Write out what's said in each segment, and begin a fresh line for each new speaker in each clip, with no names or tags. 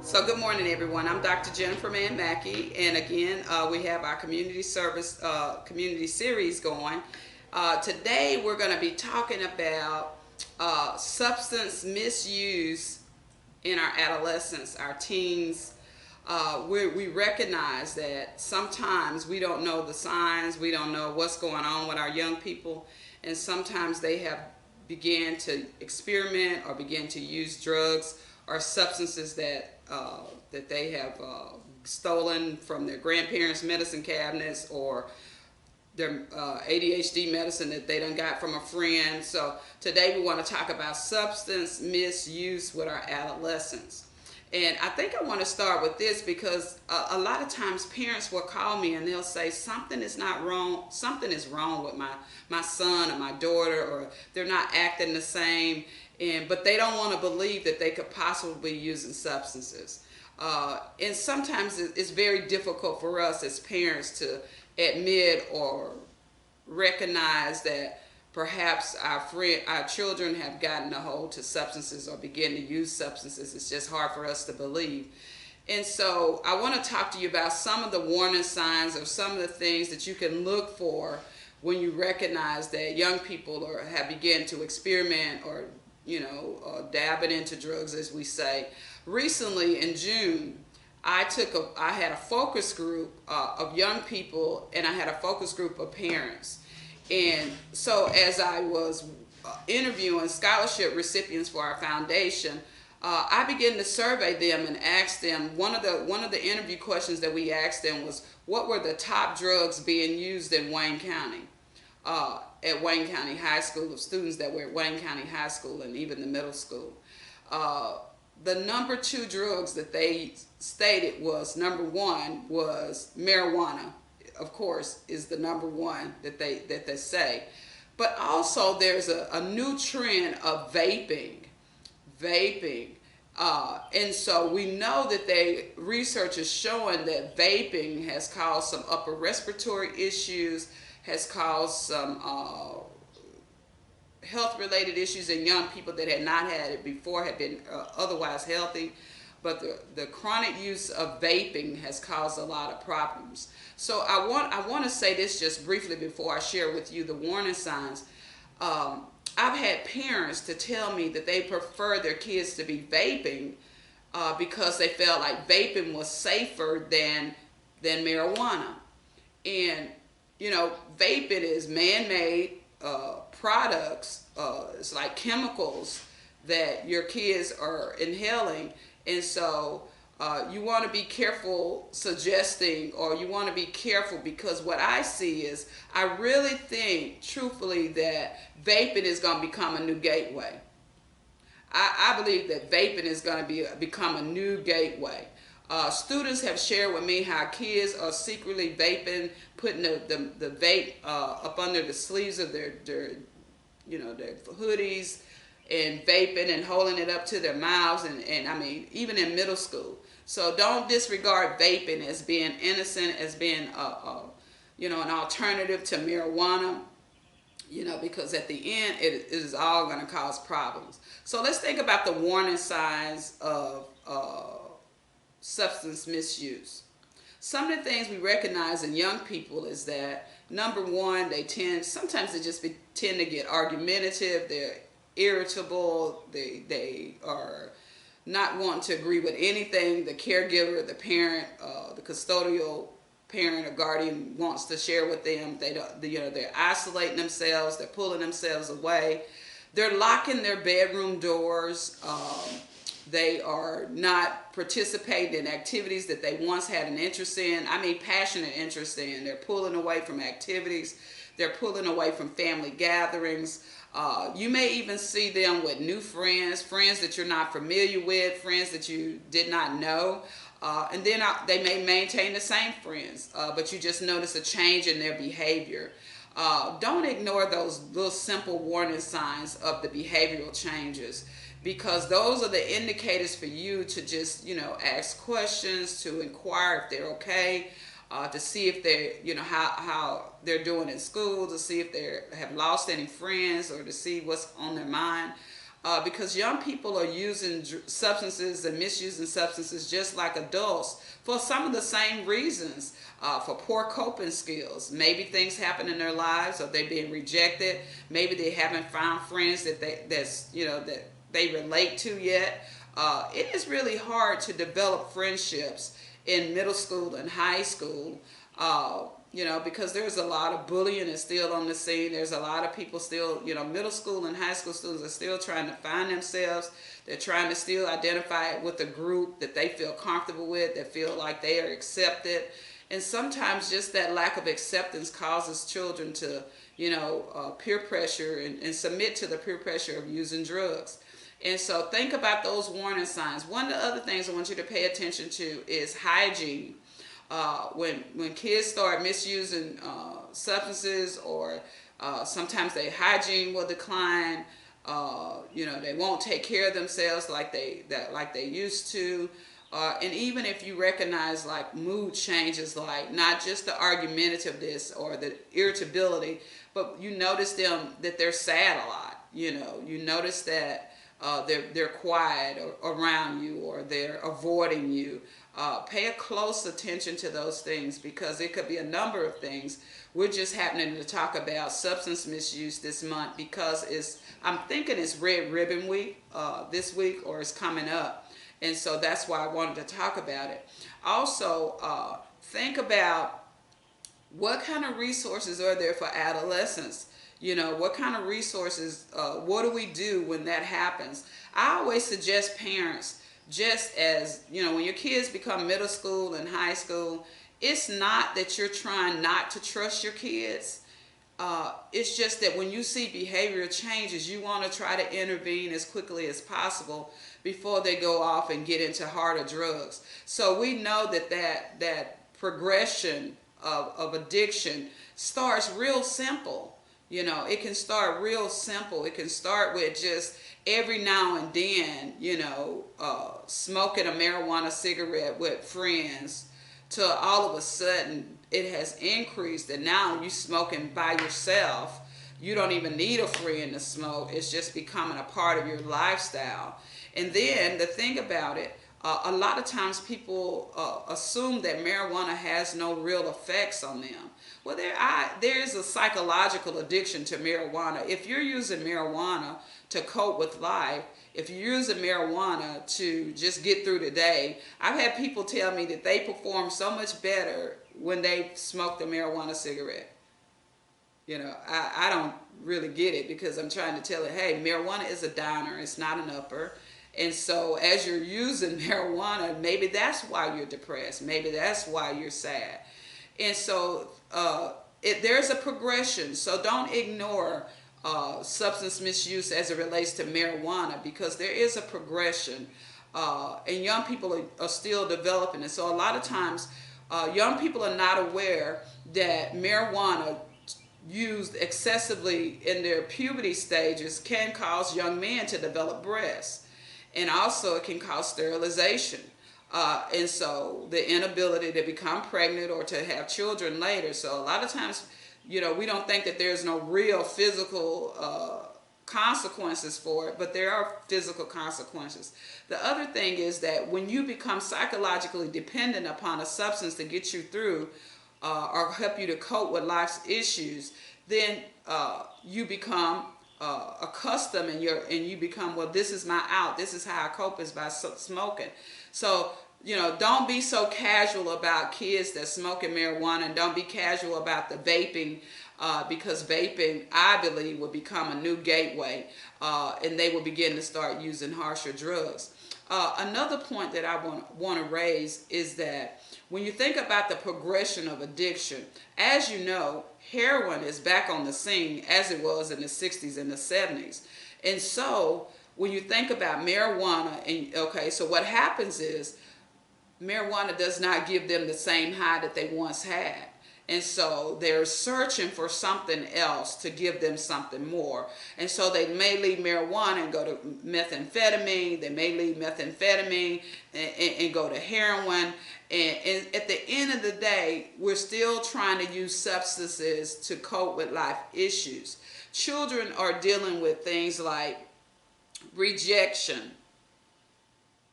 So good morning, everyone. I'm Dr. Jennifer Mann-Mackey, and again, we have our community service, community series going. Today, we're going to be talking about substance misuse in our adolescents, our teens. We recognize that sometimes we don't know the signs, we don't know what's going on with our young people, and sometimes they have began to experiment or begin to use drugs or substances that they have stolen from their grandparents' medicine cabinets, or their ADHD medicine that they done got from a friend. So today we want to talk about substance misuse with our adolescents. And I think I want to start with this because a lot of times parents will call me and they'll say something is not wrong, something is wrong with my son or my daughter, or they're not acting the same, but they don't want to believe that they could possibly be using substances. And sometimes it's very difficult for us as parents to admit or recognize that perhaps our children have gotten a hold to substances or begin to use substances. It's just hard for us to believe. And so I want to talk to you about some of the warning signs or some of the things that you can look for when you recognize that young people have begun to experiment or dabbing into drugs, as we say. Recently in June, I had a focus group of young people, and I had a focus group of parents. And so as I was interviewing scholarship recipients for our foundation, I began to survey them and ask them, one of the interview questions that we asked them was, what were the top drugs being used in Wayne County, at Wayne County High School, of students that were at Wayne County High School and even the middle school. The number 2 drugs that they stated was, number 1 was marijuana, of course, is the number 1 that they say. But also there's a new trend of vaping. And so we know that research is showing that vaping has caused some upper respiratory issues, has caused some health-related issues in young people that had not had it before, had been otherwise healthy. But the chronic use of vaping has caused a lot of problems. So I want to say this just briefly before I share with you the warning signs. I've had parents to tell me that they prefer their kids to be vaping because they felt like vaping was safer than marijuana. And vaping is man-made products. It's like chemicals that your kids are inhaling. And so you want to be careful suggesting, or you want to be careful, because what I see is, I really think truthfully that vaping is going to become a new gateway. I believe that vaping is going to become a new gateway. Students have shared with me how kids are secretly vaping, putting the vape up under the sleeves of their hoodies, and vaping and holding it up to their mouths, and I mean, even in middle school. So don't disregard vaping as being innocent, as being an alternative to marijuana, because at the end it is all going to cause problems. So let's think about the warning signs of substance misuse. Some of the things we recognize in young people is that, number 1, sometimes they just tend to get argumentative. They're irritable. They are not wanting to agree with anything the caregiver, the parent, the custodial parent or guardian wants to share with them. They're isolating themselves. They're pulling themselves away. They're locking their bedroom doors. They are not participating in activities that they once had an interest in. I mean, passionate interest in. They're pulling away from activities. They're pulling away from family gatherings. You may even see them with new friends that you're not familiar with, friends that you did not know. And then they may maintain the same friends, but you just notice a change in their behavior. Don't ignore those little simple warning signs of the behavioral changes, because those are the indicators for you to just, ask questions, to inquire if they're okay, to see if they're, how they're doing in school, to see if they have lost any friends, or to see what's on their mind. because young people are using substances and misusing substances just like adults for some of the same reasons. For poor coping skills, maybe things happen in their lives, or they're being rejected. Maybe they haven't found friends that they relate to yet. It is really hard to develop friendships in middle school and high school. Because there's a lot of bullying is still on the scene. There's a lot of people still, middle school and high school students are still trying to find themselves. They're trying to still identify with a group that they feel comfortable with, that feel like they are accepted. And sometimes just that lack of acceptance causes children to, peer pressure and submit to the peer pressure of using drugs. And so think about those warning signs. One of the other things I want you to pay attention to is hygiene. When kids start misusing substances, or sometimes their hygiene will decline. They won't take care of themselves like they used to. And even if you recognize like mood changes, like not just the argumentativeness or the irritability, but you notice that they're sad a lot. You notice that they're quiet around you, or they're avoiding you. Pay a close attention to those things, because it could be a number of things. We're just happening to talk about substance misuse this month because I'm thinking it's Red Ribbon Week this week, or it's coming up. And so that's why I wanted to talk about it. Also, think about what kind of resources are there for adolescents. What kind of resources, what do we do when that happens? I always suggest parents, just as, when your kids become middle school and high school, it's not that you're trying not to trust your kids. It's just that when you see behavioral changes, you want to try to intervene as quickly as possible before they go off and get into harder drugs. So we know that progression of addiction starts real simple. It can start real simple. It can start with just every now and then, smoking a marijuana cigarette with friends, to all of a sudden it has increased, and now you smoking by yourself. You don't even need a friend to smoke. It's just becoming a part of your lifestyle. And then the thing about it, a lot of times people assume that marijuana has no real effects on them. Well, there is a psychological addiction to marijuana. If you're using marijuana to cope with life, if you're using marijuana to just get through the day, I've had people tell me that they perform so much better when they smoke the marijuana cigarette. I don't really get it, because I'm trying to tell it, hey, marijuana is a downer, it's not an upper. And so as you're using marijuana, maybe that's why you're depressed. Maybe that's why you're sad. And so there's a progression. So don't ignore substance misuse as it relates to marijuana, because there is a progression. And young people are still developing. And so a lot of times young people are not aware that marijuana used excessively in their puberty stages can cause young men to develop breasts. And also it can cause sterilization. And so the inability to become pregnant or to have children later. So a lot of times, we don't think that there's no real physical consequences for it, but there are physical consequences. The other thing is that when you become psychologically dependent upon a substance to get you through or help you to cope with life's issues, then you become accustomed, and you become, well, this is my out, this is how I cope, is by smoking. So don't be so casual about kids that smoking marijuana, and don't be casual about the vaping, because vaping, I believe, will become a new gateway, and they will begin to start using harsher drugs. Another point that I want to raise is that when you think about the progression of addiction, as you know, heroin is back on the scene as it was in the 60s and the 70s. And so when you think about marijuana, so what happens is marijuana does not give them the same high that they once had. And so they're searching for something else to give them something more. And so they may leave marijuana and go to methamphetamine. They may leave methamphetamine and go to heroin. And at the end of the day, we're still trying to use substances to cope with life issues. Children are dealing with things like Rejection.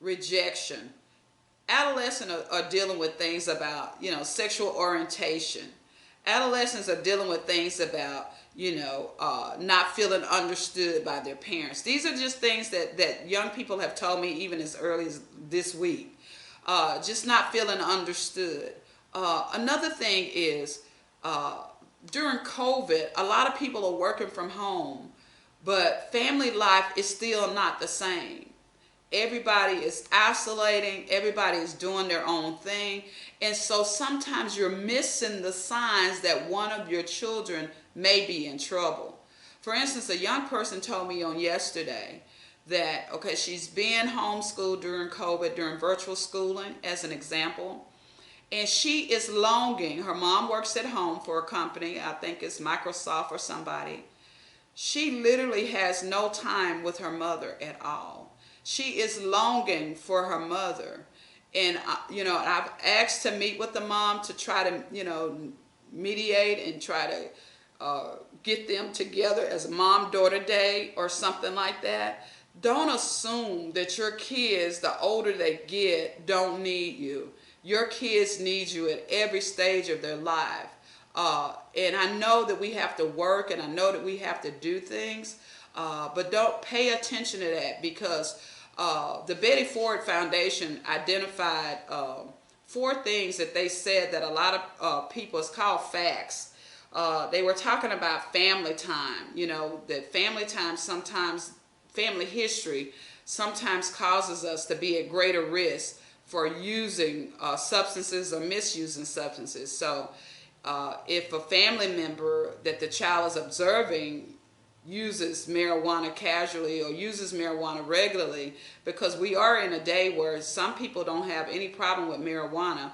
Rejection. Adolescents are dealing with things about, sexual orientation. Adolescents are dealing with things about, not feeling understood by their parents. These are just things that young people have told me even as early as this week. Just not feeling understood. Another thing is, during COVID, a lot of people are working from home, but family life is still not the same. Everybody is isolating, everybody is doing their own thing, and so sometimes you're missing the signs that one of your children may be in trouble. For instance, a young person told me on yesterday that, okay, she's been homeschooled during COVID, during virtual schooling as an example, and she is longing. Her mom works at home for a company, I think it's Microsoft or somebody. She literally has no time with her mother at all. She is longing for her mother. And, I've asked to meet with the mom to try to, mediate and try to get them together as a mom-daughter day or something like that. Don't assume that your kids, the older they get, don't need you. Your kids need you at every stage of their life. And I know that we have to work and I know that we have to do things, but don't pay attention to that because the Betty Ford Foundation identified 4 things that they said that a lot of people, it's called facts. They were talking about family time, that family time sometimes, family history sometimes causes us to be at greater risk for using substances or misusing substances. So if a family member that the child is observing uses marijuana casually or uses marijuana regularly, because we are in a day where some people don't have any problem with marijuana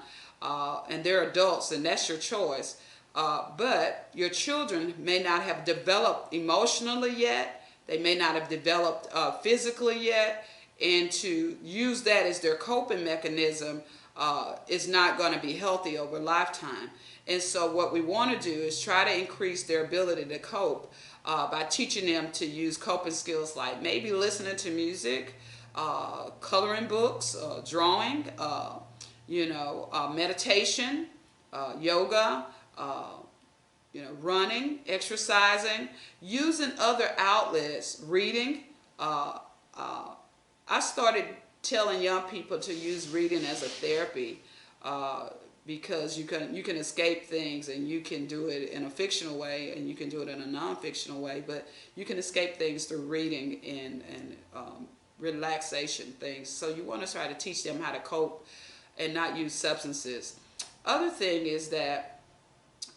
and they're adults and that's your choice, but your children may not have developed emotionally yet, they may not have developed physically yet, and to use that as their coping mechanism is not going to be healthy over a lifetime. And so what we want to do is try to increase their ability to cope by teaching them to use coping skills like maybe listening to music, coloring books, drawing, meditation, yoga, running, exercising, using other outlets, reading. I started telling young people to use reading as a therapy because you can escape things, and you can do it in a fictional way and you can do it in a non-fictional way, but you can escape things through reading and relaxation things. So you want to try to teach them how to cope and not use substances. Other thing is that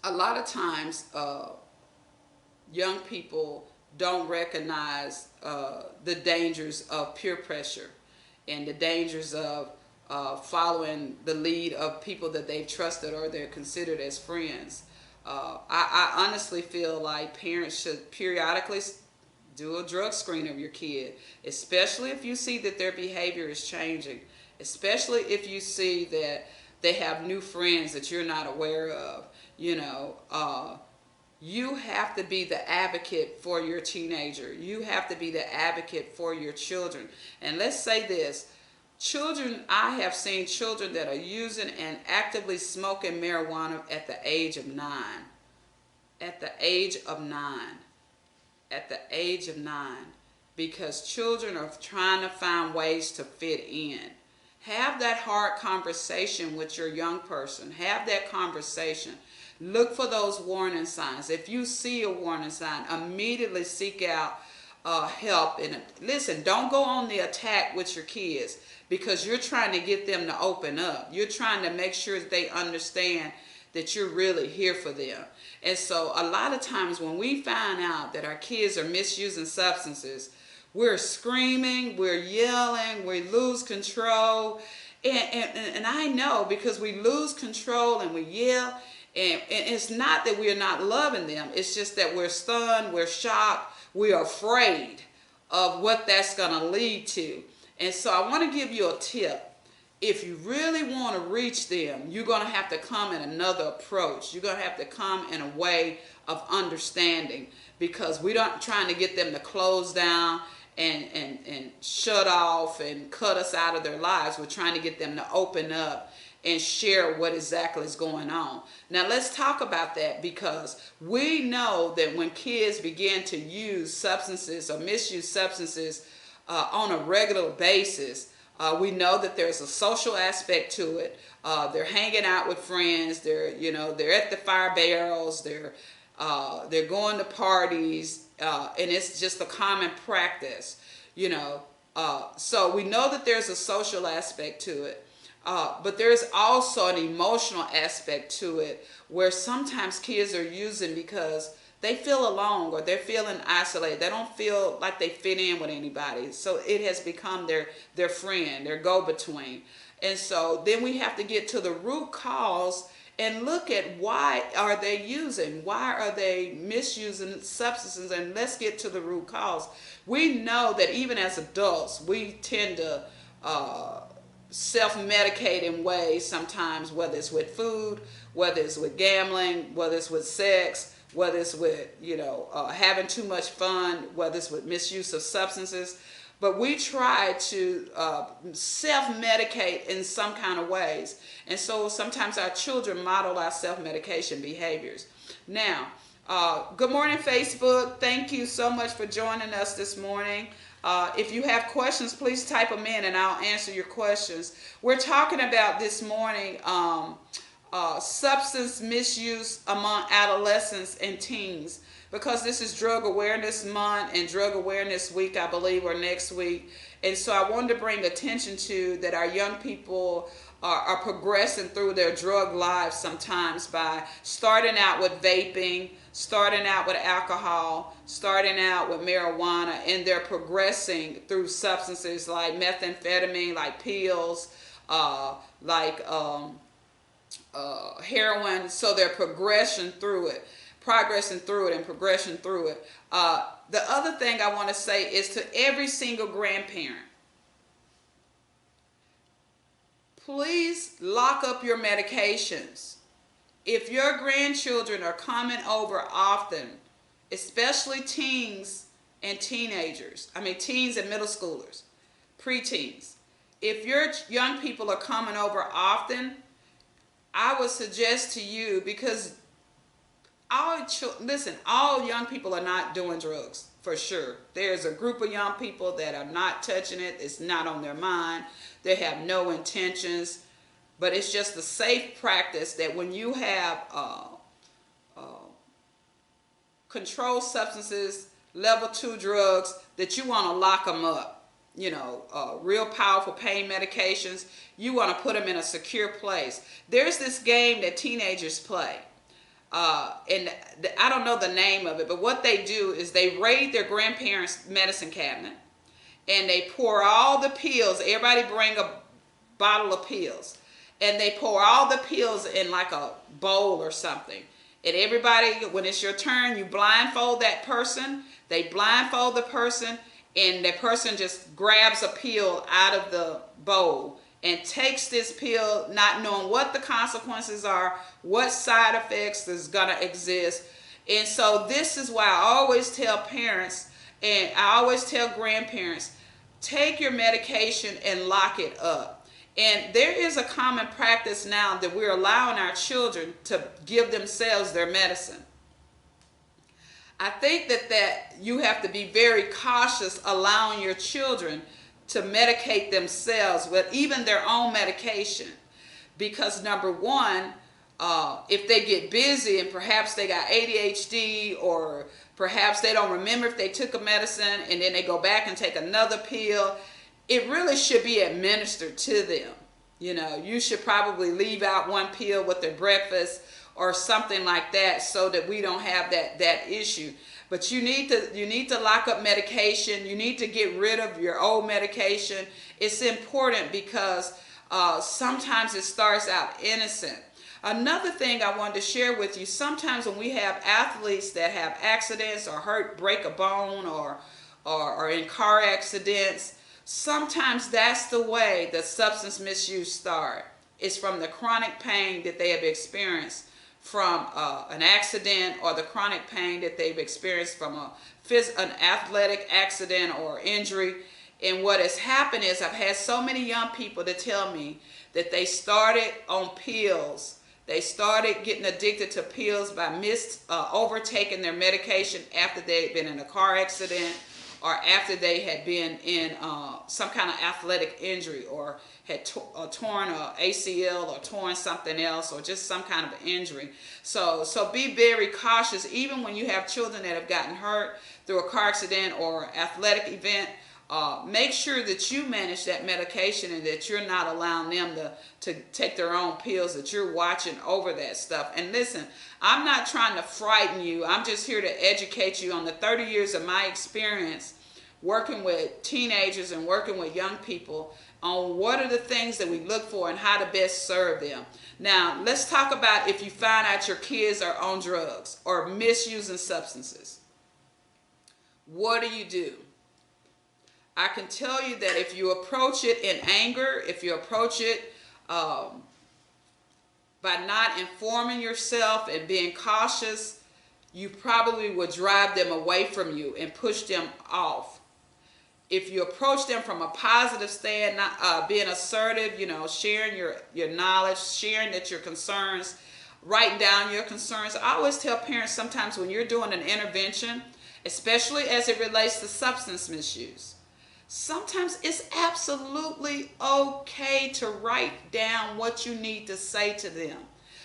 a lot of times young people don't recognize the dangers of peer pressure and the dangers of following the lead of people that they've trusted or they're considered as friends. I honestly feel like parents should periodically do a drug screen of your kid, especially if you see that their behavior is changing, especially if you see that they have new friends that you're not aware of. You have to be the advocate for your teenager. You have to be the advocate for your children. And let's say this, I have seen children that are using and actively smoking marijuana at the age of 9. At the age of 9. At the age of 9. Because children are trying to find ways to fit in. Have that hard conversation with your young person. Have that conversation. Look for those warning signs. If you see a warning sign, immediately seek out help. And listen, don't go on the attack with your kids because you're trying to get them to open up. You're trying to make sure that they understand that you're really here for them. And so a lot of times when we find out that our kids are misusing substances, we're screaming, we're yelling, we lose control. And I know because we lose control and we yell, and it's not that we're not loving them. It's just that we're stunned, we're shocked, we're afraid of what that's going to lead to. And so I want to give you a tip. If you really want to reach them, you're going to have to come in another approach. You're going to have to come in a way of understanding, because we're not trying to get them to close down and shut off and cut us out of their lives. We're trying to get them to open up and share what exactly is going on. Now let's talk about that, because we know that when kids begin to use substances or misuse substances on a regular basis, we know that there's a social aspect to it. They're hanging out with friends. They're at the fire barrels. They're going to parties, and it's just a common practice. So we know that there's a social aspect to it. But there's also an emotional aspect to it, where sometimes kids are using because they feel alone or they're feeling isolated. They don't feel like they fit in with anybody. So it has become their friend, their go-between. And so then we have to get to the root cause and look at why are they using, why are they misusing substances, and let's get to the root cause. We know that even as adults, we tend to self-medicate in ways sometimes, whether it's with food, whether it's with gambling, whether it's with sex, whether it's with having too much fun, whether it's with misuse of substances. But we try to self-medicate in some kind of ways, and so sometimes our children model our self-medication behaviors. Now, good morning, Facebook. Thank you so much for joining us this morning. If you have questions, please type them in and I'll answer your questions. We're talking about this morning substance misuse among adolescents and teens, because this is Drug Awareness Month and Drug Awareness Week, I believe, or next week. And so I wanted to bring attention to that our young people are progressing through their drug lives sometimes by starting out with vaping, starting out with alcohol, starting out with marijuana, and they're progressing through substances like methamphetamine, like pills, like heroin. So they're progressing through it and progression through it. The other thing I want to say is to every single grandparent, please lock up your medications. If your grandchildren are coming over often, especially teens and teenagers, teens and middle schoolers, preteens, if your young people are coming over often, I would suggest to you, because all young people are not doing drugs, for sure. There's a group of young people that are not touching it. It's not on their mind. They have no intentions. But it's just a safe practice that when you have controlled substances, level 2 drugs, that you want to lock them up. Real powerful pain medications, you want to put them in a secure place. There's this game that teenagers play. And I don't know the name of it, but what they do is they raid their grandparents' medicine cabinet and they pour all the pills. Everybody bring a bottle of pills, and they pour all the pills in like a bowl or something. And everybody, when it's your turn, you blindfold that person. They blindfold the person, and the person just grabs a pill out of the bowl and takes this pill, not knowing what the consequences are, what side effects is going to exist. And so this is why I always tell parents, and I always tell grandparents, take your medication and lock it up. And there is a common practice now that we're allowing our children to give themselves their medicine. I think that you have to be very cautious allowing your children to medicate themselves with even their own medication, because number one, if they get busy and perhaps they got ADHD, or perhaps they don't remember if they took a medicine and then they go back and take another pill, it really should be administered to them. You should probably leave out one pill with their breakfast or something like that, so that we don't have that issue. But you need to lock up medication. You need to get rid of your old medication. It's important because sometimes it starts out innocent. Another thing I wanted to share with you, sometimes when we have athletes that have accidents or break a bone or in car accidents, sometimes that's the way the substance misuse starts. It's from the chronic pain that they have experienced from an accident, or the chronic pain that they've experienced from a an athletic accident or injury. And what has happened is I've had so many young people to tell me that they started on pills. They started getting addicted to pills by overtaking their medication after they had been in a car accident, or after they had been in some kind of athletic injury, or had torn a ACL, or torn something else, or just some kind of injury. So be very cautious, even when you have children that have gotten hurt through a car accident or athletic event. Make sure that you manage that medication, and that you're not allowing them to take their own pills, that you're watching over that stuff. And listen, I'm not trying to frighten you. I'm just here to educate you on the 30 years of my experience working with teenagers and working with young people on what are the things that we look for and how to best serve them. Now, let's talk about if you find out your kids are on drugs or misusing substances. What do? I can tell you that if you approach it in anger, if you approach it by not informing yourself and being cautious, you probably would drive them away from you and push them off. If you approach them from a positive stand, being assertive, sharing your knowledge, sharing that your concerns, writing down your concerns. I always tell parents, sometimes when you're doing an intervention, especially as it relates to substance misuse, sometimes it's absolutely okay to write down what you need to say to them,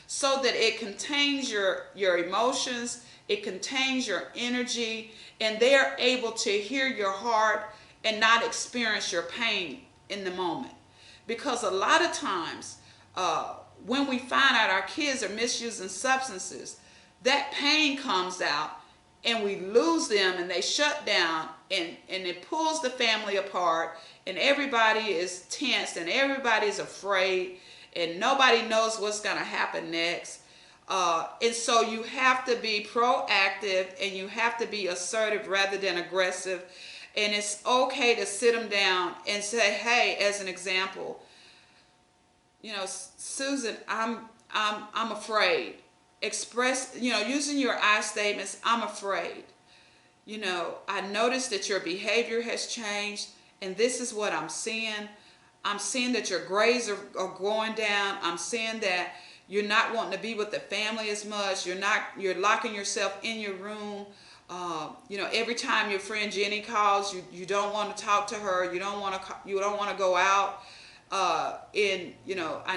so that it contains your emotions, it contains your energy, and they are able to hear your heart and not experience your pain in the moment. Because a lot of times when we find out our kids are misusing substances, that pain comes out and we lose them, and they shut down, and it pulls the family apart, and everybody is tense, and everybody is afraid, and nobody knows what's going to happen next. And so you have to be proactive, and you have to be assertive rather than aggressive. And it's okay to sit them down and say, hey, as an example, Susan, I'm afraid. Express, using your I statements, I'm afraid. I noticed that your behavior has changed, and this is what I'm seeing. I'm seeing that your grades are going down. I'm seeing that you're not wanting to be with the family as much. You're locking yourself in your room. Every time your friend Jenny calls, you don't want to talk to her. You don't want to go out. I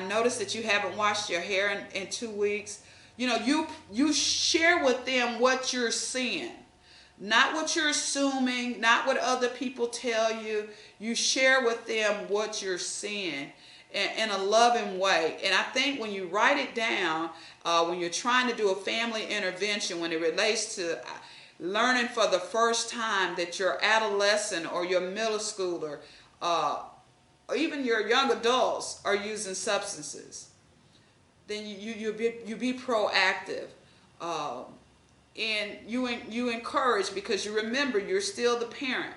noticed that you haven't washed your hair in 2 weeks. You share with them what you're seeing, not what you're assuming, not what other people tell you. You share with them what you're seeing in a loving way. And I think when you write it down, when you're trying to do a family intervention, when it relates to learning for the first time that your adolescent or your middle schooler, or even your young adults are using substances, then you be proactive, and you encourage, because you remember you're still the parent,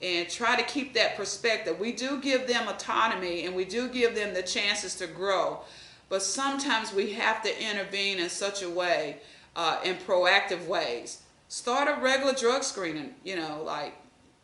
and try to keep that perspective. We do give them autonomy, and we do give them the chances to grow, but sometimes we have to intervene in such a way, in proactive ways. Start a regular drug screening, like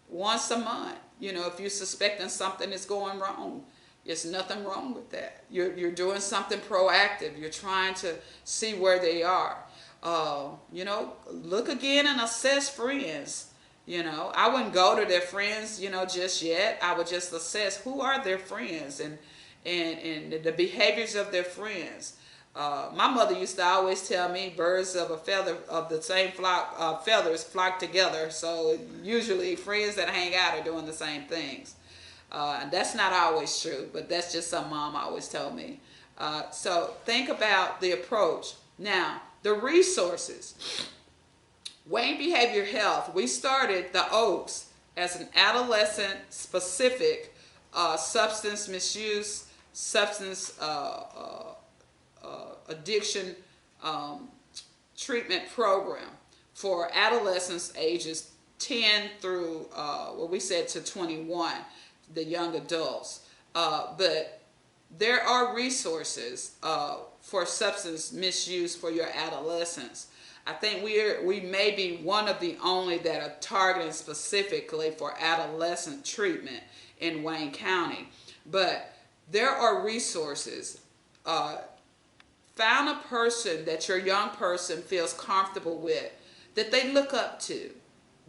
once a month. If you're suspecting something is going wrong, there's nothing wrong with that. You're doing something proactive. You're trying to see where they are. Look again and assess friends. I wouldn't go to their friends, just yet. I would just assess who are their friends and the behaviors of their friends. My mother used to always tell me, birds of a feather, of the same flock, feathers flock together. So usually friends that hang out are doing the same things. And that's not always true, but that's just something Mom always told me. So think about the approach. Now, the resources. Wayne Behavior Health, we started the Oaks as an adolescent-specific substance misuse, substance addiction treatment program for adolescents ages 10 through, we said to 21, the young adults. But there are resources for substance misuse for your adolescents. I think we may be one of the only that are targeting specifically for adolescent treatment in Wayne County. But there are resources. Found a person that your young person feels comfortable with, that they look up to,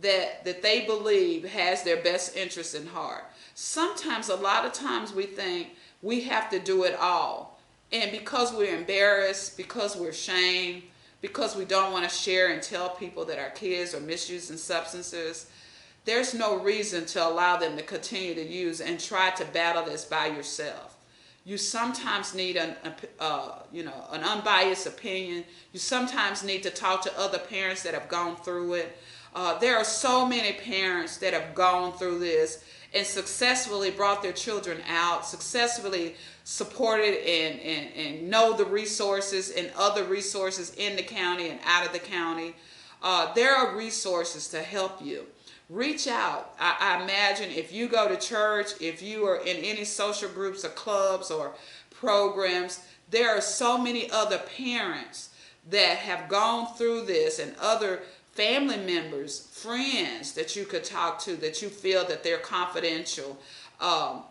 that they believe has their best interest in heart. Sometimes, a lot of times, we think we have to do it all. And because we're embarrassed, because we're ashamed, because we don't want to share and tell people that our kids are misusing substances, there's no reason to allow them to continue to use and try to battle this by yourself. You sometimes need an unbiased opinion. You sometimes need to talk to other parents that have gone through it. There are so many parents that have gone through this and successfully brought their children out, successfully supported and know the resources and other resources in the county and out of the county. There are resources to help you. Reach out. I imagine if you go to church, if you are in any social groups or clubs or programs, there are so many other parents that have gone through this and other family members, friends that you could talk to, that you feel that they're confidential, that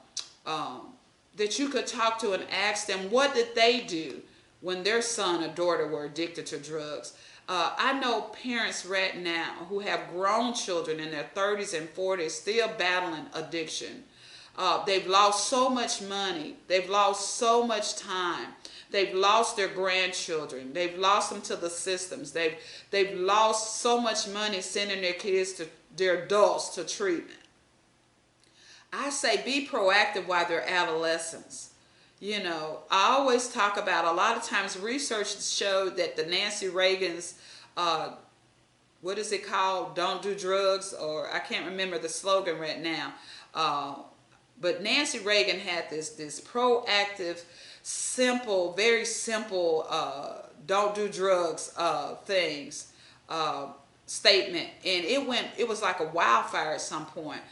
you could talk to and ask them what did they do when their son or daughter were addicted to drugs. I know parents right now who have grown children in their 30s and 40s still battling addiction. They've lost so much money. They've lost so much time. They've lost their grandchildren. They've lost them to the systems. They've lost so much money sending their kids to their adults to treatment. I say be proactive while they're adolescents. You know, I always talk about, a lot of times research showed that the Nancy Reagan's, what is it called? Don't do drugs, or I can't remember the slogan right now. But Nancy Reagan had this proactive, simple, very simple, don't do drugs things statement, and it was like a wildfire at some point.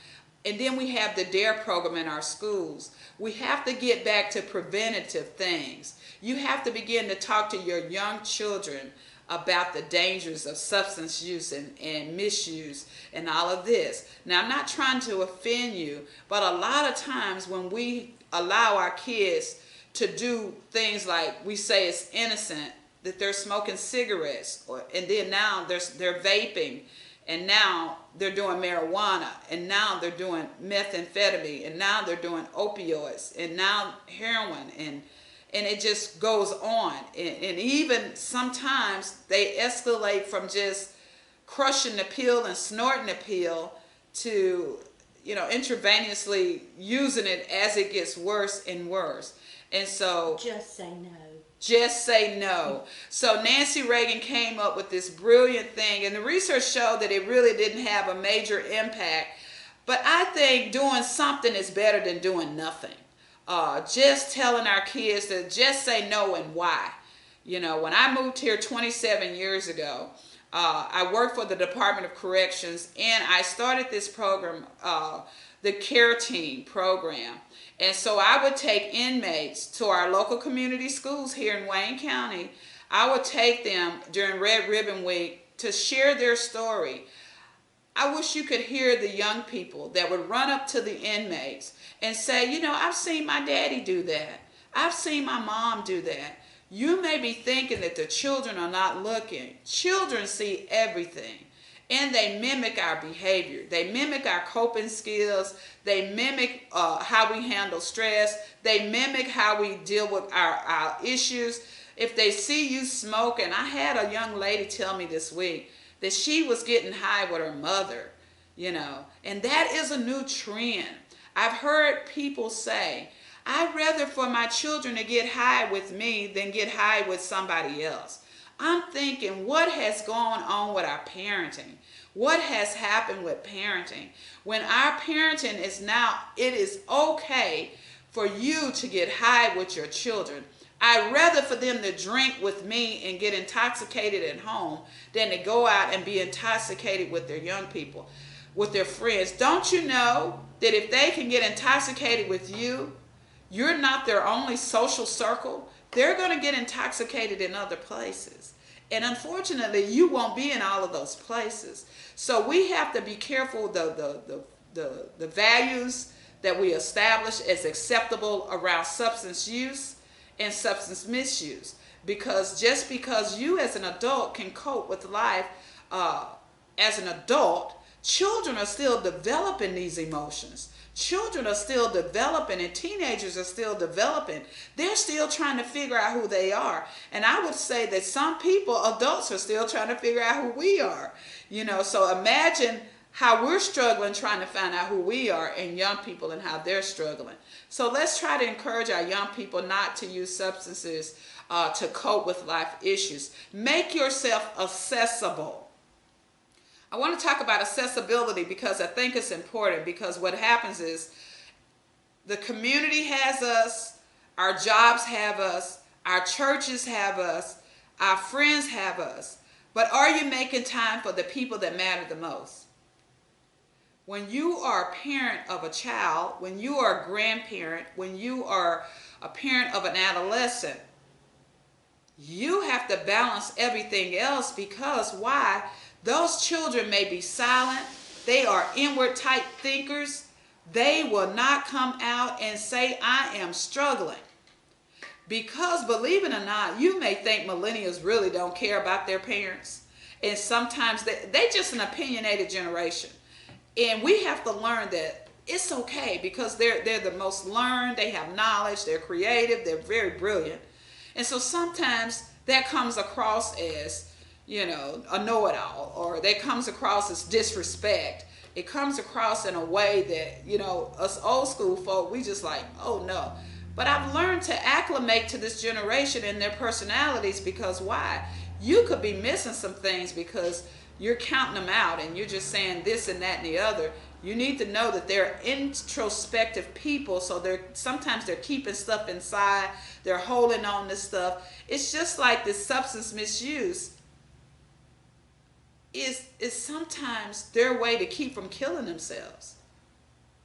And then we have the DARE program in our schools. We have to get back to preventative things. You have to begin to talk to your young children about the dangers of substance use and misuse and all of this. Now, I'm not trying to offend you, but a lot of times when we allow our kids to do things like we say it's innocent, that they're smoking cigarettes, and then now they're vaping, and now they're doing marijuana, and now they're doing methamphetamine, and now they're doing opioids, and now heroin, and it just goes on. And even sometimes they escalate from just crushing the pill and snorting the pill to, intravenously using it as it gets worse and worse. And so
just say no.
Just say no. So Nancy Reagan came up with this brilliant thing, and the research showed that it really didn't have a major impact. But I think doing something is better than doing nothing. Just telling our kids to just say no and why. When I moved here 27 years ago, I worked for the Department of Corrections, and I started this program, the Care Team program. And so I would take inmates to our local community schools here in Wayne County. I would take them during Red Ribbon Week to share their story. I wish you could hear the young people that would run up to the inmates and say, I've seen my daddy do that. I've seen my mom do that. You may be thinking that the children are not looking. Children see everything. And they mimic our behavior. They mimic our coping skills. They mimic how we handle stress. They mimic how we deal with our issues. If they see you smoking, I had a young lady tell me this week that she was getting high with her mother, and that is a new trend. I've heard people say, I'd rather for my children to get high with me than get high with somebody else. I'm thinking, what has gone on with our parenting? What has happened with parenting? When our parenting is now, it is okay for you to get high with your children. I'd rather for them to drink with me and get intoxicated at home than to go out and be intoxicated with their young people, with their friends. Don't you know that if they can get intoxicated with you, you're not their only social circle? They're going to get intoxicated in other places. And unfortunately, you won't be in all of those places. So we have to be careful the values that we establish as acceptable around substance use and substance misuse. Because just because you as an adult can cope with life as an adult, children are still developing these emotions. Children are still developing, and teenagers are still developing. They're still trying to figure out who they are. And I would say that some people, adults, are still trying to figure out who we are. So imagine how we're struggling trying to find out who we are, and young people and how they're struggling. So let's try to encourage our young people not to use substances to cope with life issues. Make yourself accessible. I want to talk about accessibility because I think it's important, because what happens is the community has us, our jobs have us, our churches have us, our friends have us. But are you making time for the people that matter the most? When you are a parent of a child, when you are a grandparent, when you are a parent of an adolescent, you have to balance everything else, because why? Those children may be silent. They are inward type thinkers. They will not come out and say, I am struggling. Because believe it or not, you may think millennials really don't care about their parents. And sometimes they just an opinionated generation. And we have to learn that it's okay, because they're the most learned, they have knowledge, they're creative, they're very brilliant. And so sometimes that comes across as, a know-it-all, or that comes across as disrespect. It comes across in a way that, us old school folk, we just like, oh no. But I've learned to acclimate to this generation and their personalities, because why? You could be missing some things because you're counting them out and you're just saying this and that and the other. You need to know that they're introspective people, so sometimes they're keeping stuff inside, they're holding on to stuff. It's just like this substance misuse is sometimes their way to keep from killing themselves.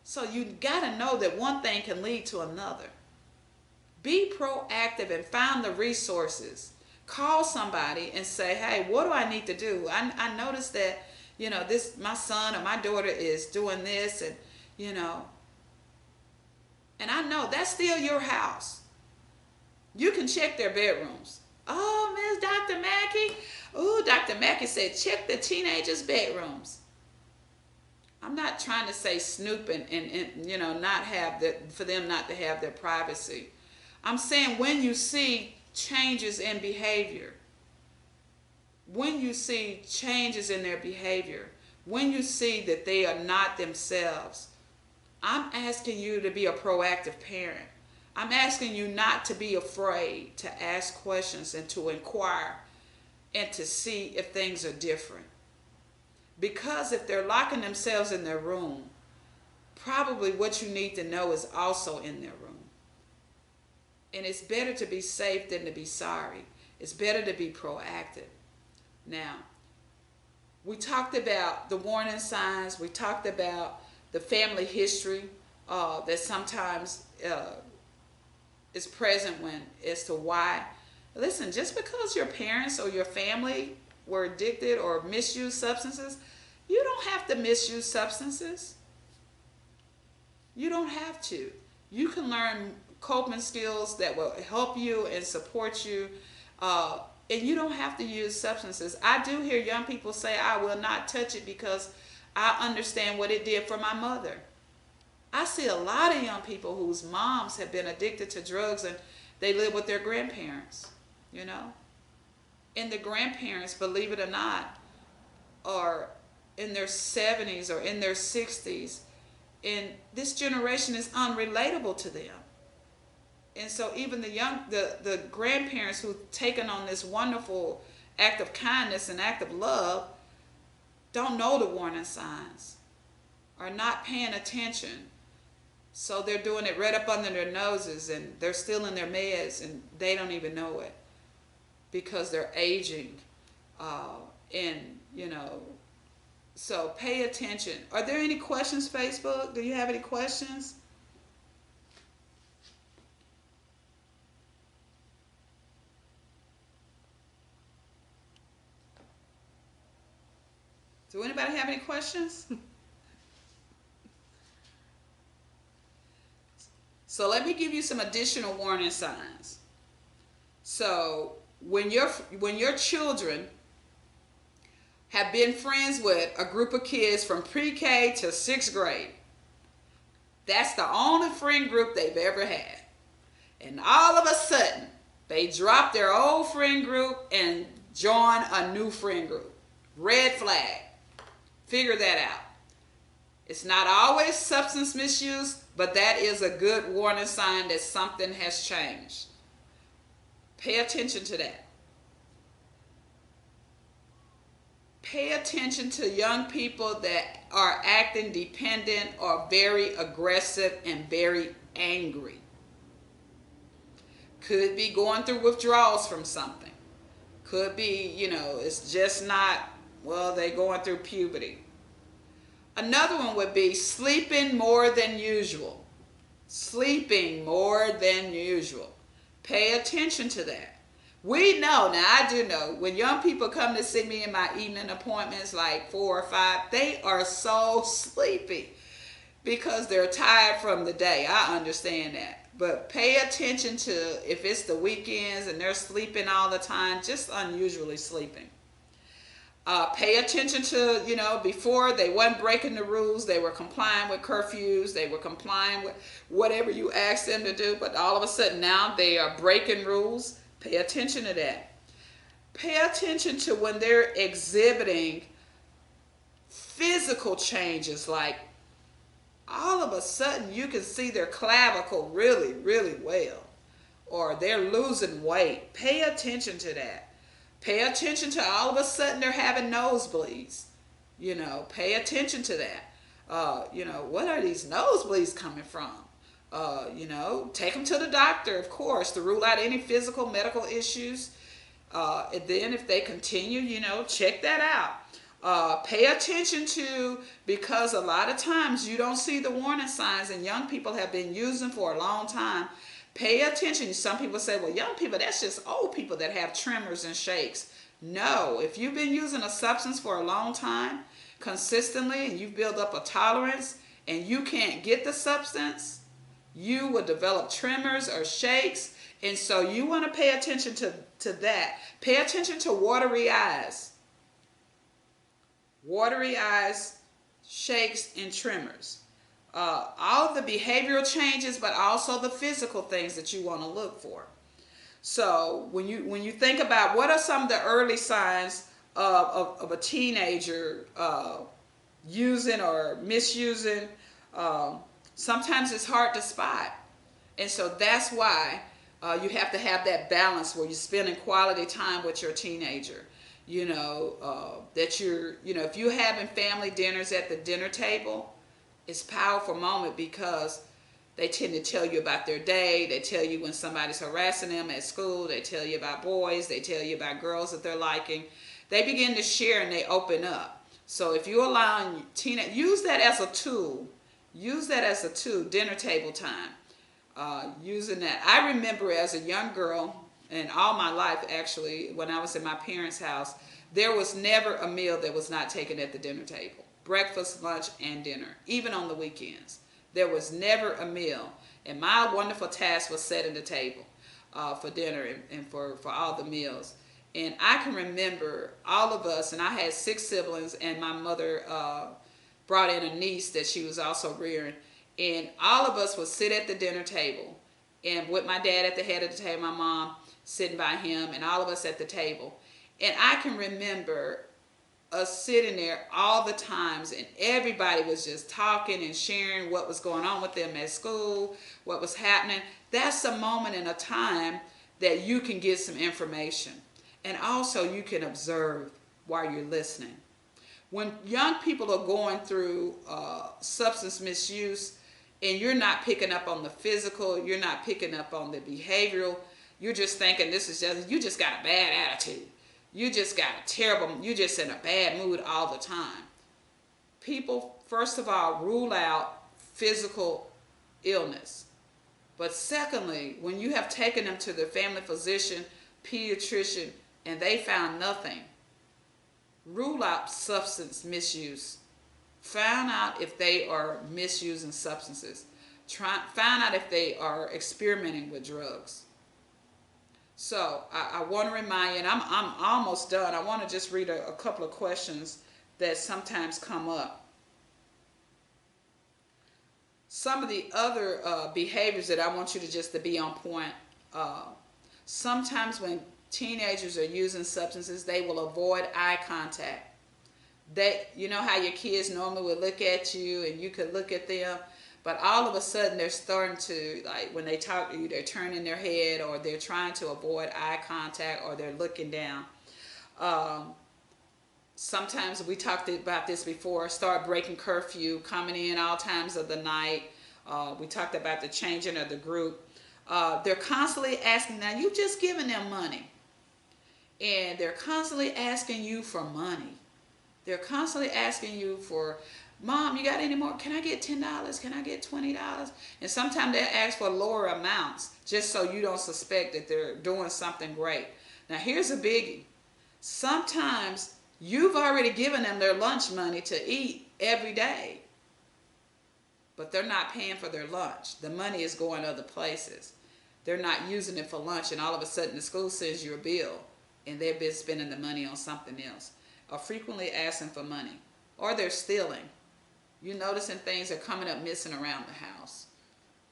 So you got to know that one thing can lead to another. Be proactive and find the resources. Call somebody and say, hey, what do I need to do? I noticed that, this, my son or my daughter is doing this, and, and I know that's still your house. You can check their bedrooms. Oh, Miss Dr. Mackey. Oh, Dr. Mackey said, check the teenagers' bedrooms. I'm not trying to say snoop and not have that, for them not to have their privacy. I'm saying when you see changes in behavior, when you see changes in their behavior, when you see that they are not themselves, I'm asking you to be a proactive parent. I'm asking you not to be afraid to ask questions and to inquire and to see if things are different. Because if they're locking themselves in their room, probably what you need to know is also in their room. And it's better to be safe than to be sorry. It's better to be proactive. Now, we talked about the warning signs. We talked about the family history that sometimes is present as to why. Listen, just because your parents or your family were addicted or misused substances, you don't have to misuse substances. You don't have to. You can learn coping skills that will help you and support you, and you don't have to use substances. I do hear young people say, I will not touch it because I understand what it did for my mother. I see a lot of young people whose moms have been addicted to drugs and they live with their grandparents, And the grandparents, believe it or not, are in their 70s or in their 60s, and this generation is unrelatable to them. And so even the grandparents who've taken on this wonderful act of kindness and act of love don't know the warning signs, are not paying attention. So they're doing it right up under their noses, and they're still in their meds, and they don't even know it because they're aging. So pay attention. Are there any questions, Facebook? Do you have any questions? Do anybody have any questions? So let me give you some additional warning signs. So when your children have been friends with a group of kids from pre-K to 6th grade, that's the only friend group they've ever had. And all of a sudden, they drop their old friend group and join a new friend group. Red flag. Figure that out. It's not always substance misuse, but that is a good warning sign that something has changed. Pay attention to that. Pay attention to young people that are acting dependent or very aggressive and very angry. Could be going through withdrawals from something. Could be, it's just not, they're going through puberty. Another one would be sleeping more than usual. Sleeping more than usual. Pay attention to that. We know, now I do know, when young people come to see me in my evening appointments, like 4 or 5, they are so sleepy because they're tired from the day. I understand that. But pay attention to if it's the weekends and they're sleeping all the time, just unusually sleeping. Pay attention to, before they weren't breaking the rules, they were complying with curfews, they were complying with whatever you asked them to do, but all of a sudden now they are breaking rules. Pay attention to that. Pay attention to when they're exhibiting physical changes, like all of a sudden you can see their clavicle really, really well, or they're losing weight. Pay attention to that. Pay attention to all of a sudden they're having nosebleeds. Pay attention to that. What are these nosebleeds coming from? Take them to the doctor, of course, to rule out any physical, medical issues. And then if they continue, check that out. Pay attention to, because a lot of times you don't see the warning signs and young people have been using for a long time. Pay attention. Some people say, well, young people, that's just old people that have tremors and shakes. No, if you've been using a substance for a long time, consistently, and you've built up a tolerance and you can't get the substance, you will develop tremors or shakes. And so you want to pay attention to that. Pay attention to watery eyes. Watery eyes, shakes, and tremors. All of the behavioral changes, but also the physical things that you want to look for. So when you think about what are some of the early signs of a teenager using or misusing, sometimes it's hard to spot. And so that's why you have to have that balance where you're spending quality time with your teenager. That if you're having family dinners at the dinner table, it's a powerful moment because they tend to tell you about their day. They tell you when somebody's harassing them at school. They tell you about boys. They tell you about girls that they're liking. They begin to share and they open up. So if you're allowing use that as a tool. Use that as a tool, dinner table time. Using that. I remember as a young girl, and all my life actually, when I was in my parents' house, there was never a meal that was not taken at the dinner table. Breakfast, lunch, and dinner, even on the weekends. There was never a meal. And my wonderful task was setting the table for dinner and for all the meals. And I can remember all of us, and I had 6 siblings, and my mother brought in a niece that she was also rearing. And all of us would sit at the dinner table, and with my dad at the head of the table, my mom sitting by him, and all of us at the table. And I can remember us sitting there all the times, and everybody was just talking and sharing what was going on with them at school, what was happening. That's a moment in a time that you can get some information. And also you can observe while you're listening. When young people are going through substance misuse, and you're not picking up on the physical, you're not picking up on the behavioral, you're just thinking you just got a bad attitude. You just got a terrible, you're just in a bad mood all the time. People, first of all, rule out physical illness. But secondly, when you have taken them to the family physician, pediatrician, and they found nothing, rule out substance misuse. Find out if they are misusing substances. Find out if they are experimenting with drugs. So I want to remind you, and I'm almost done. I want to just read a couple of questions that sometimes come up. Some of the other behaviors that I want you to just to be on point. Sometimes when teenagers are using substances, they will avoid eye contact. You know how your kids normally would look at you and you could look at them, but all of a sudden they're starting to, like when they talk to you, they're turning their head, or they're trying to avoid eye contact, or they're looking down. Sometimes, we talked about this before, start breaking curfew, coming in all times of the night. We talked about the changing of the group. They're constantly asking, now you just giving them money, and they're constantly asking you for money. They're constantly asking you for, Mom, you got any more? Can I get $10? Can I get $20? And sometimes they ask for lower amounts just so you don't suspect that they're doing something great. Now here's a biggie. Sometimes you've already given them their lunch money to eat every day, but they're not paying for their lunch. The money is going other places. They're not using it for lunch, and all of a sudden the school sends you a bill and they've been spending the money on something else. Or frequently asking for money, or they're stealing. You're noticing things are coming up missing around the house,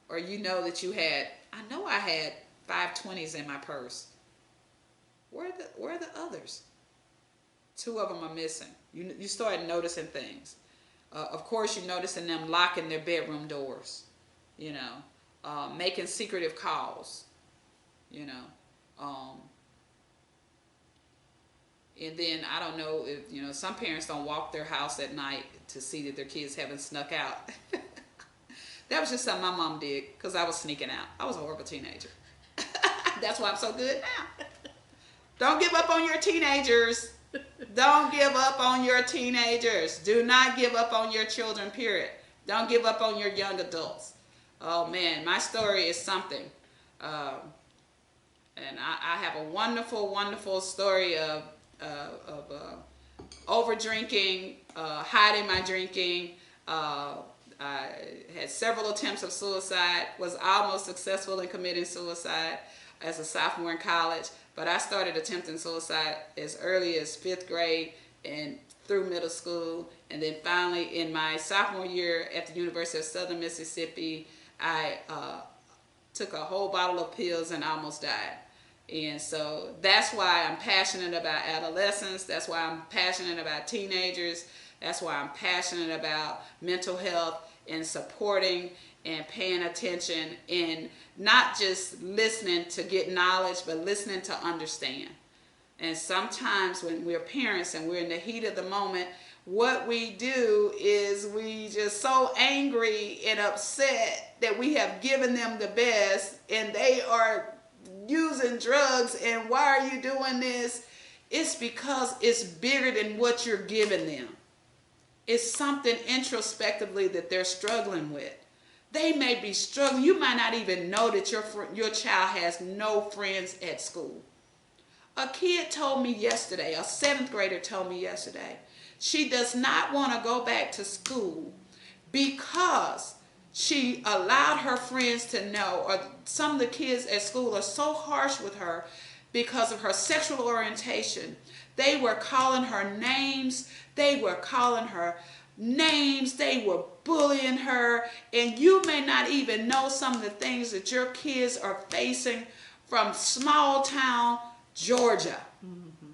or you know that I know I had 5 20s in my purse. Where are the others? 2 of them are missing. You start noticing things. Of course, you're noticing them locking their bedroom doors, making secretive calls, and then I don't know if, some parents don't walk their house at night to see that their kids haven't snuck out. That was just something my mom did because I was sneaking out. I was a horrible teenager. That's why I'm so good now. Don't give up on your teenagers. Don't give up on your teenagers. Do not give up on your children, period. Don't give up on your young adults. Oh man, my story is something. And I have a wonderful, wonderful story of over drinking, hiding my drinking. I had several attempts of suicide, was almost successful in committing suicide as a sophomore in college, but I started attempting suicide as early as 5th grade and through middle school, and then finally in my sophomore year at the University of Southern Mississippi, I took a whole bottle of pills and almost died. And so that's why I'm passionate about adolescents. That's why I'm passionate about teenagers. That's why I'm passionate about mental health and supporting and paying attention and not just listening to get knowledge, but listening to understand. And sometimes when we're parents and we're in the heat of the moment, what we do is we just so angry and upset that we have given them the best and they are using drugs, and why are you doing this? It's because it's bigger than what you're giving them. It's something introspectively that they're struggling with. They may be struggling. You might not even know that your child has no friends at school. A kid told me yesterday, a 7th grader told me yesterday, she does not want to go back to school because she allowed her friends to know, or some of the kids at school are so harsh with her because of her sexual orientation. They were calling her names. They were bullying her. And you may not even know some of the things that your kids are facing from small town Georgia. Mm-hmm.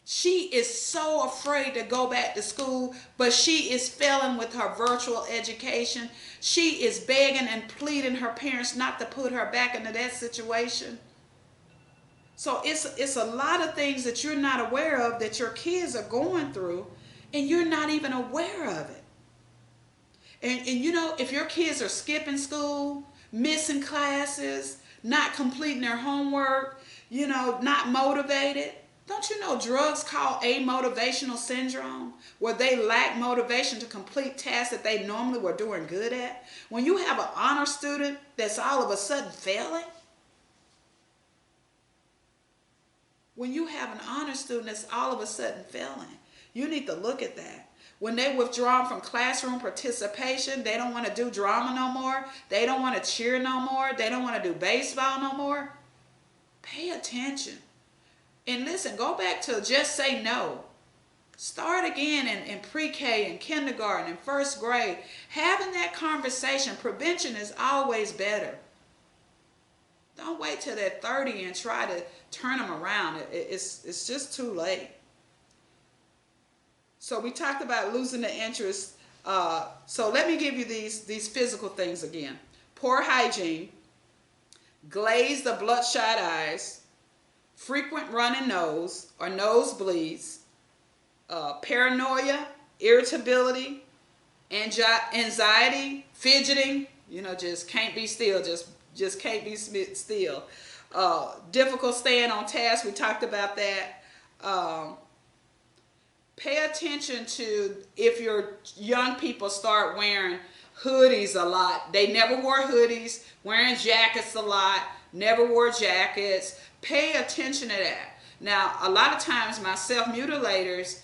She is so afraid to go back to school, but she is failing with her virtual education. She is begging and pleading her parents not to put her back into that situation. So it's a lot of things that you're not aware of that your kids are going through, and you're not even aware of it. And if your kids are skipping school, missing classes, not completing their homework, not motivated, don't you know drugs cause amotivational syndrome, where they lack motivation to complete tasks that they normally were doing good at? When you have an honor student that's all of a sudden failing, When you have an honor student that's all of a sudden failing, you need to look at that. When they withdraw from classroom participation, they don't want to do drama no more. They don't want to cheer no more. They don't want to do baseball no more. Pay attention. And listen, go back to just say no. Start again in pre-K and kindergarten and first grade. Having that conversation. Prevention is always better. Don't wait till they're 30 and try to turn them around. It's just too late. So we talked about losing the interest. So let me give you these physical things again. Poor hygiene, glazed or bloodshot eyes, frequent running nose or nosebleeds, paranoia, irritability, anxiety, fidgeting, just can't be still, just can't be still. Difficult staying on task, we talked about that. Pay attention to if your young people start wearing hoodies a lot. They never wore hoodies, wearing jackets a lot, never wore jackets. Pay attention to that. Now, a lot of times my self-mutilators,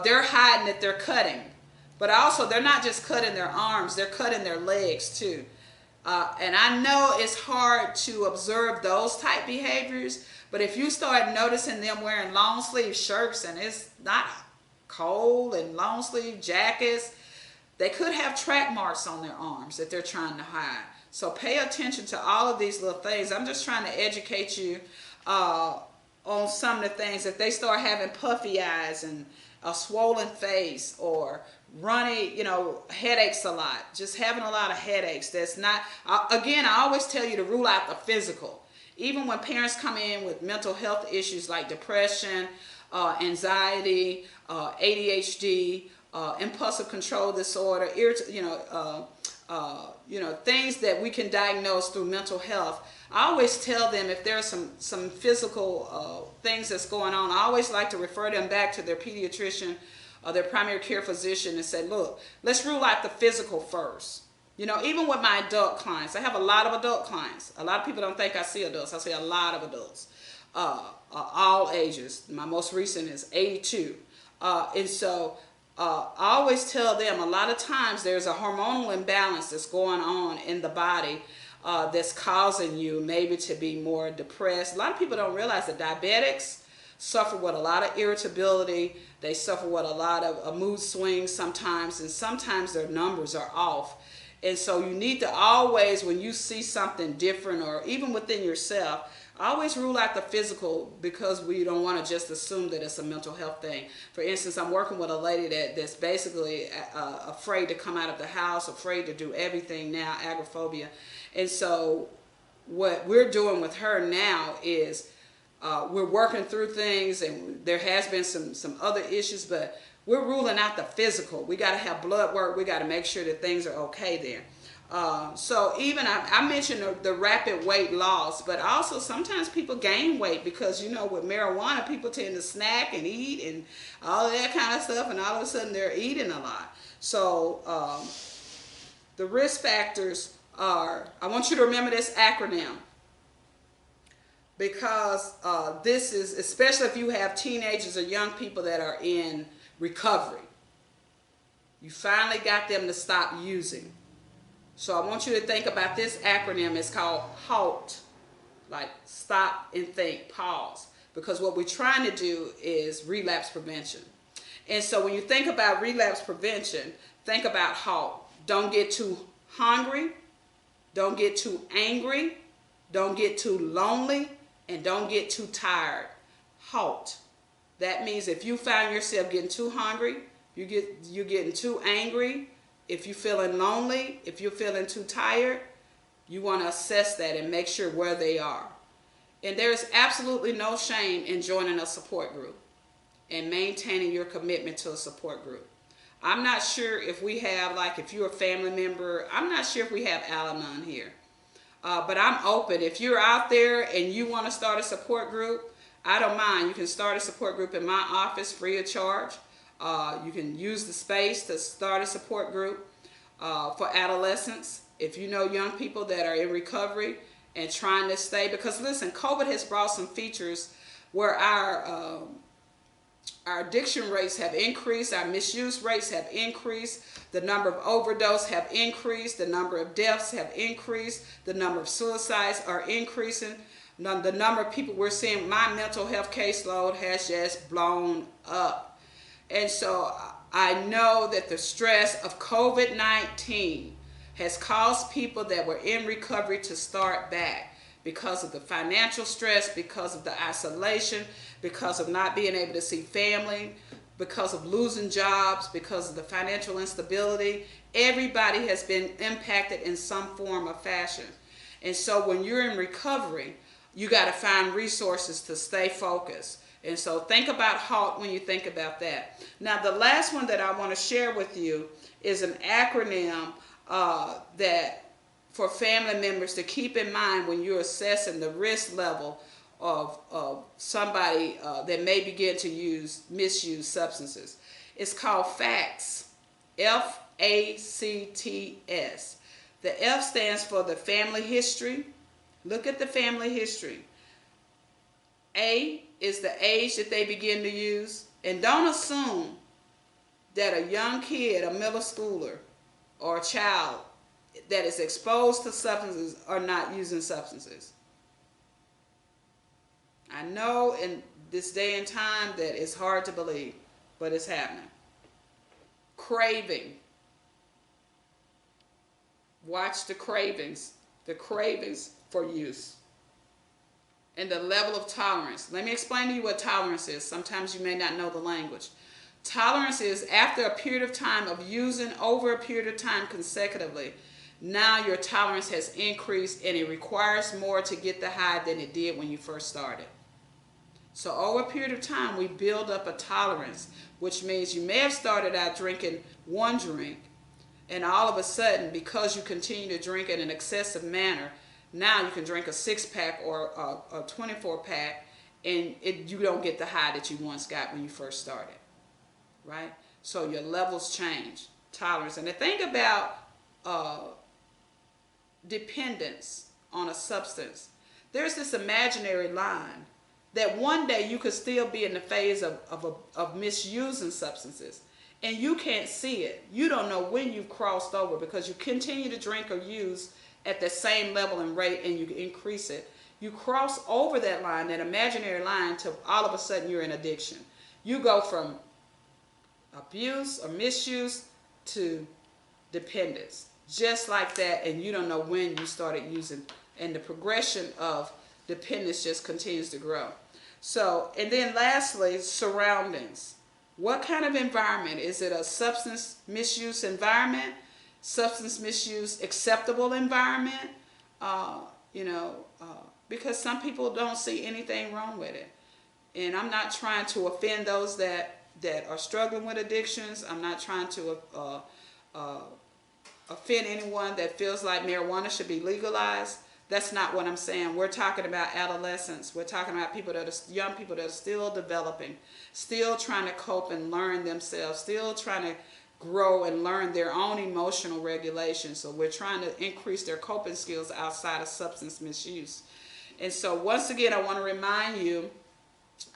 they're hiding that they're cutting. But also, they're not just cutting their arms, they're cutting their legs too. And I know it's hard to observe those type behaviors, but if you start noticing them wearing long sleeve shirts and it's not cold and long sleeve jackets, they could have track marks on their arms that they're trying to hide. So pay attention to all of these little things. I'm just trying to educate you on some of the things. If they start having puffy eyes and a swollen face or runny, headaches a lot, just having a lot of headaches, that's not, again, I always tell you to rule out the physical. Even when parents come in with mental health issues like depression, anxiety, ADHD, impulsive control disorder, things that we can diagnose through mental health. I always tell them if there's some physical things that's going on, I always like to refer them back to their pediatrician or their primary care physician and say, look, let's rule out the physical first. Even with my adult clients, I have a lot of adult clients. A lot of people don't think I see adults. I see a lot of adults, all ages. My most recent is 82. And so I always tell them a lot of times there's a hormonal imbalance that's going on in the body that's causing you maybe to be more depressed. A lot of people don't realize that diabetics suffer with a lot of irritability. They suffer with a lot of mood swings sometimes, and sometimes their numbers are off. And so you need to always, when you see something different or even within yourself, always rule out the physical, because we don't want to just assume that it's a mental health thing. For instance, I'm working with a lady that's basically afraid to come out of the house, afraid to do everything now, agoraphobia. And so what we're doing with her now is we're working through things, and there has been some other issues, but we're ruling out the physical. We got to have blood work. We got to make sure that things are okay there. So even I mentioned the rapid weight loss, but also sometimes people gain weight because, with marijuana, people tend to snack and eat and all of that kind of stuff, and all of a sudden they're eating a lot. So the risk factors are, I want you to remember this acronym, because this is, especially if you have teenagers or young people that are in recovery, you finally got them to stop using. So I want you to think about this acronym. It's called HALT, like stop and think, pause. Because what we're trying to do is relapse prevention. And so when you think about relapse prevention, think about HALT. Don't get too hungry, don't get too angry, don't get too lonely, and don't get too tired. HALT. That means if you find yourself getting too hungry, you're getting too angry, if you're feeling lonely, if you're feeling too tired, you want to assess that and make sure where they are. And there's absolutely no shame in joining a support group and maintaining your commitment to a support group. I'm not sure if we have, like if you're a family member, I'm not sure if we have Al-Anon here. But I'm open. If you're out there and you want to start a support group, I don't mind. You can start a support group in my office free of charge. You can use the space to start a support group for adolescents. If you know young people that are in recovery and trying to stay, because listen, COVID has brought some features where our addiction rates have increased, our misuse rates have increased, the number of overdose have increased, the number of deaths have increased, the number of suicides are increasing, the number of people we're seeing. My mental health caseload has just blown up. And so I know that the stress of COVID-19 has caused people that were in recovery to start back because of the financial stress, because of the isolation, because of not being able to see family, because of losing jobs, because of the financial instability. Everybody has been impacted in some form or fashion. And so when you're in recovery, you got to find resources to stay focused. And so think about HALT when you think about that. Now, the last one that I want to share with you is an acronym that for family members to keep in mind when you're assessing the risk level of somebody that may begin to misuse substances. It's called FACTS, F-A-C-T-S. The F stands for the family history. Look at the family history. A is the age that they begin to use. And don't assume that a young kid, a middle schooler, or a child that is exposed to substances are not using substances. I know in this day and time that it's hard to believe, but it's happening. Craving. Watch the cravings for use. And the level of tolerance. Let me explain to you what tolerance is. Sometimes you may not know the language. Tolerance is after a period of time of using over a period of time consecutively, now your tolerance has increased and it requires more to get the high than it did when you first started. So over a period of time, we build up a tolerance, which means you may have started out drinking one drink, and all of a sudden, because you continue to drink in an excessive manner, now you can drink a 6-pack or a 24-pack, and you don't get the high that you once got when you first started, right? So your levels change, tolerance. And the thing about dependence on a substance, there's this imaginary line that one day you could still be in the phase of misusing substances, and you can't see it. You don't know when you've crossed over because you continue to drink or use at the same level and rate, and you increase it. You cross over that line, that imaginary line, to all of a sudden you're in addiction. You go from abuse or misuse to dependence, just like that, and you don't know when you started using, and the progression of dependence just continues to grow. So, and then lastly, surroundings. What kind of environment? Is it a substance misuse environment? Substance misuse acceptable environment? Because some people don't see anything wrong with it. And I'm not trying to offend those that are struggling with addictions. I'm not trying to offend anyone that feels like marijuana should be legalized. That's not what I'm saying. We're talking about adolescents. We're talking about young people that are still developing, still trying to cope and learn themselves, still trying to grow and learn their own emotional regulation. So we're trying to increase their coping skills outside of substance misuse. And so once again, I want to remind you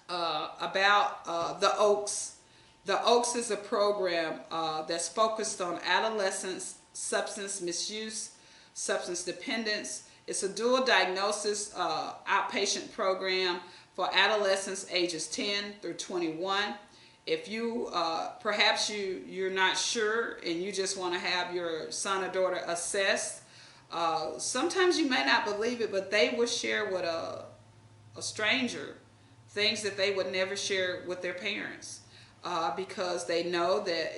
about the Oaks. The Oaks is a program that's focused on adolescents, substance misuse, substance dependence. It's a dual diagnosis outpatient program for adolescents ages 10 through 21. If you, perhaps you're not sure and you just want to have your son or daughter assessed, sometimes you may not believe it, but they will share with a stranger things that they would never share with their parents because they know that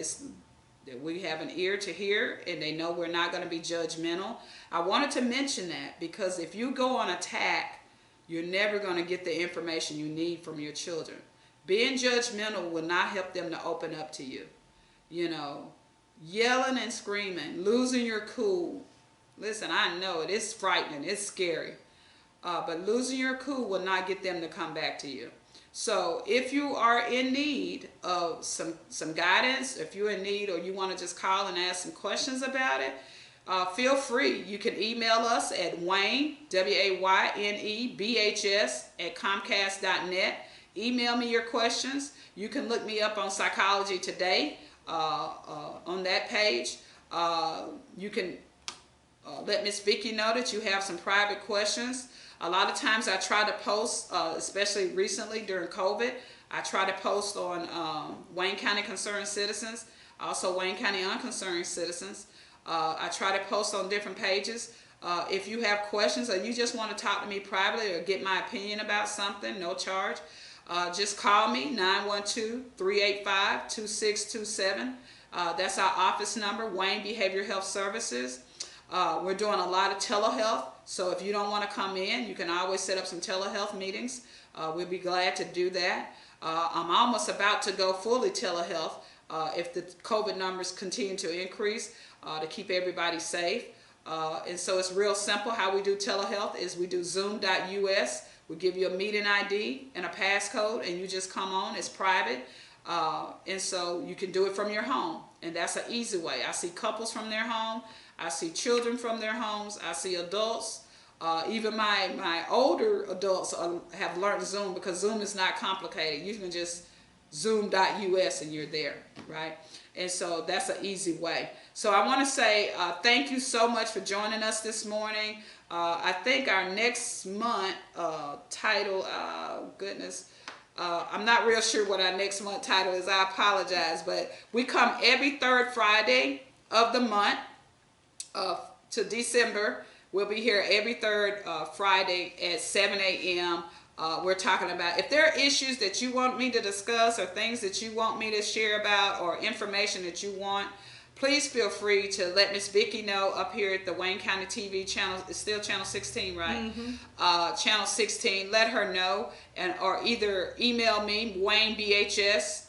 we have an ear to hear, and they know we're not going to be judgmental. I wanted to mention that because if you go on attack, you're never going to get the information you need from your children. Being judgmental will not help them to open up to you. Yelling and screaming, losing your cool. Listen, I know it. It's frightening. It's scary. But losing your cool will not get them to come back to you. So if you are in need of some guidance, if you're in need or you want to just call and ask some questions about it, feel free. You can email us at Wayne, WAYNEBHS, at Comcast.net. Email me your questions. You can look me up on Psychology Today on that page. You can let Miss Vicky know that you have some private questions. A lot of times I try to post, especially recently during COVID, I try to post on Wayne County Concerned Citizens, also Wayne County Unconcerned Citizens. I try to post on different pages. If you have questions or you just want to talk to me privately or get my opinion about something, no charge, just call me, 912-385-2627. That's our office number, Wayne Behavioral Health Services. We're doing a lot of telehealth, so if you don't want to come in, you can always set up some telehealth meetings. We'll be glad to do that. I'm almost about to go fully telehealth if the COVID numbers continue to increase to keep everybody safe. And so it's real simple. How we do telehealth is we do zoom.us. We give you a meeting ID and a passcode, and you just come on. It's private. And so you can do it from your home, and that's an easy way. I see couples from their home. I see children from their homes. I see adults. Even my older adults have learned Zoom because Zoom is not complicated. You can just zoom.us and you're there, right? And so that's an easy way. So I want to say thank you so much for joining us this morning. I think our next month title, goodness, I'm not real sure what our next month title is. I apologize, but we come every third Friday of the month to December. We'll be here every third Friday at 7 a.m. We're talking about, if there are issues that you want me to discuss or things that you want me to share about or information that you want, please feel free to let Miss Vicky know up here at the Wayne County TV channel. It's still channel 16, right? Mm-hmm. Channel 16. Let her know, or either email me, WayneBHS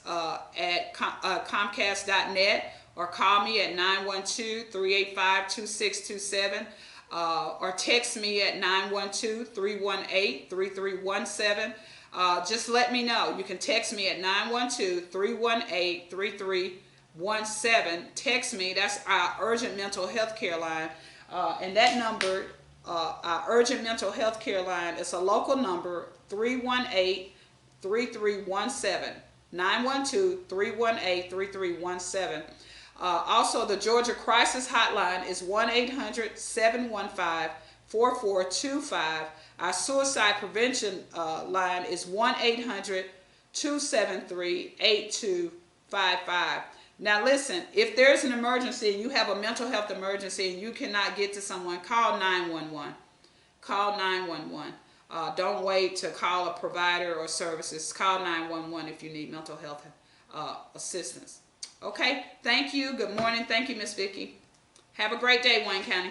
at Comcast.net, or call me at 912-385-2627. Or text me at 912-318-3317. Just let me know. You can text me at 912-318-3317. Text me. That's our urgent mental health care line. And that number, our urgent mental health care line, is a local number, 318-3317. 912-318-3317. Also, the Georgia Crisis Hotline is 1-800-715-4425. Our suicide prevention line is 1-800-273-8255. Now listen, if there's an emergency and you have a mental health emergency and you cannot get to someone, call 911. Call 911. Don't wait to call a provider or services. Call 911 if you need mental health assistance. Okay, thank you. Good morning. Thank you, Miss Vicky. Have a great day, Wayne County.